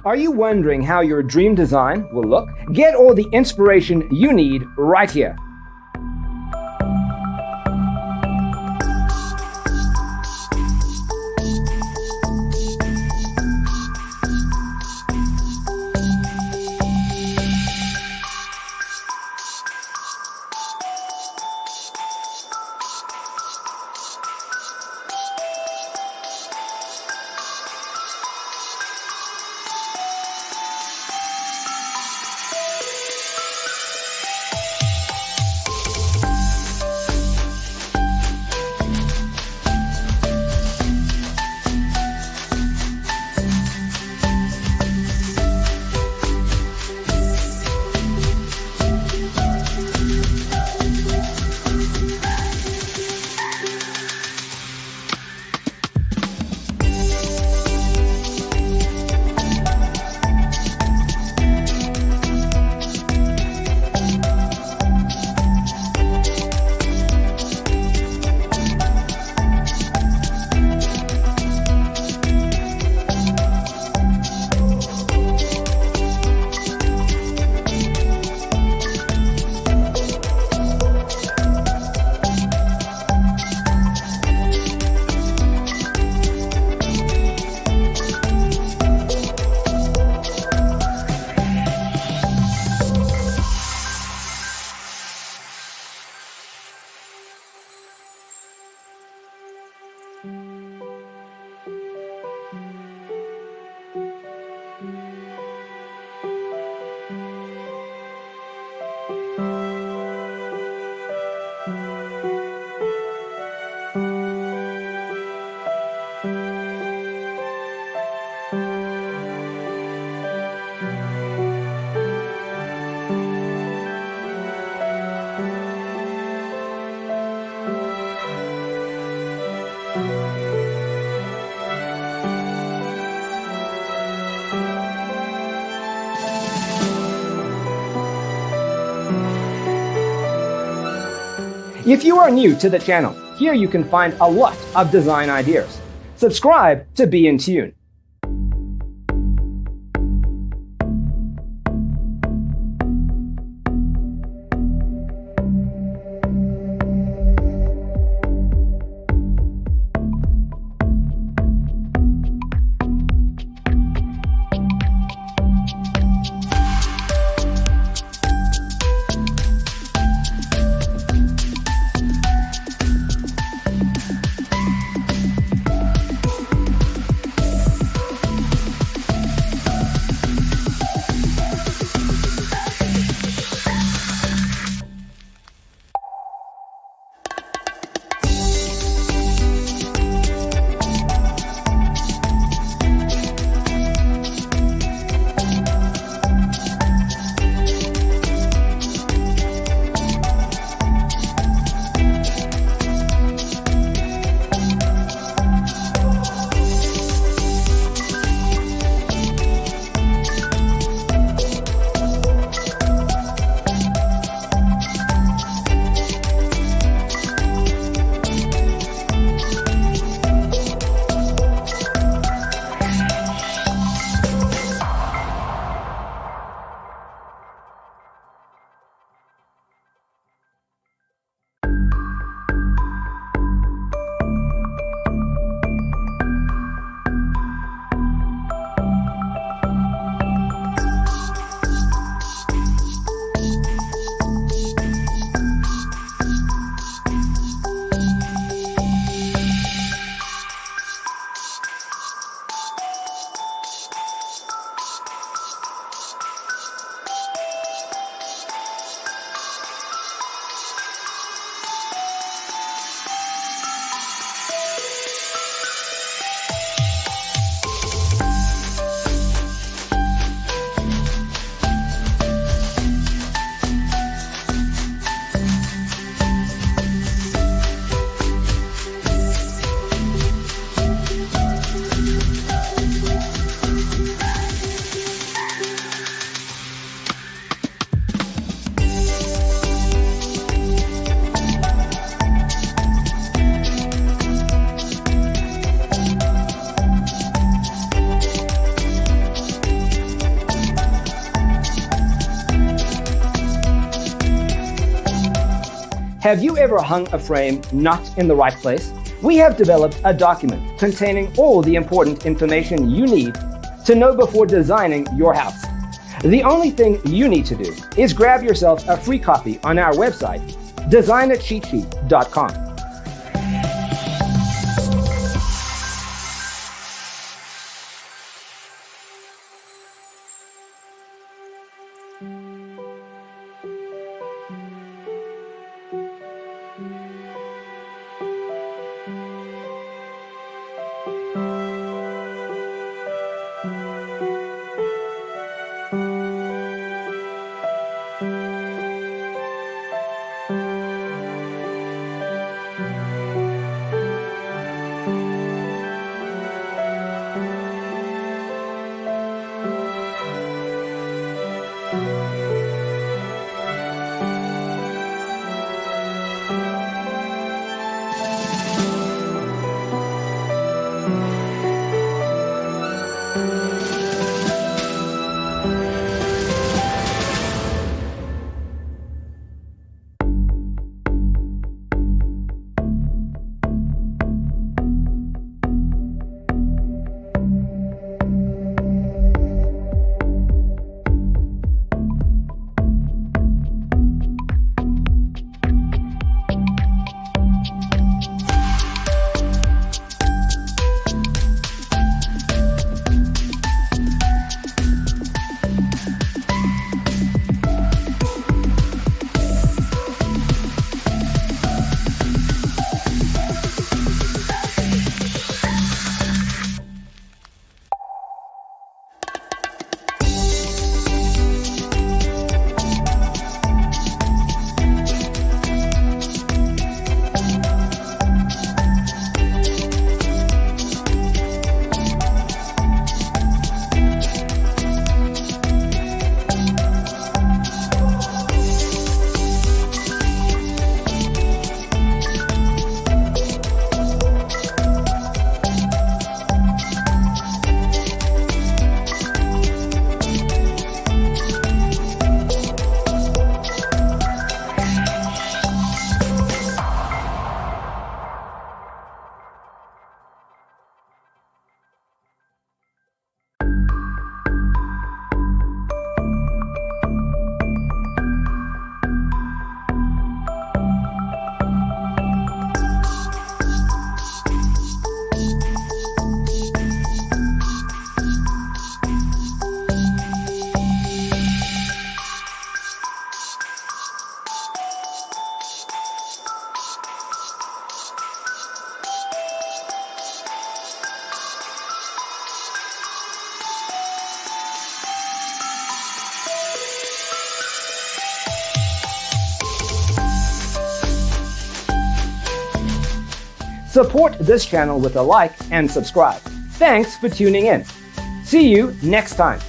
Are you wondering how your dream design will look? Get all the inspiration you need right here. If you are new to the channel, here you can find a lot of design ideas. Subscribe to be in tune. Have you ever hung a frame not in the right place? We have developed a document containing all the important information you need to know before designing your house. The only thing you need to do is grab yourself a free copy on our website, designacheatsheet.com. Support this channel with a like and subscribe. Thanks for tuning in. See you next time.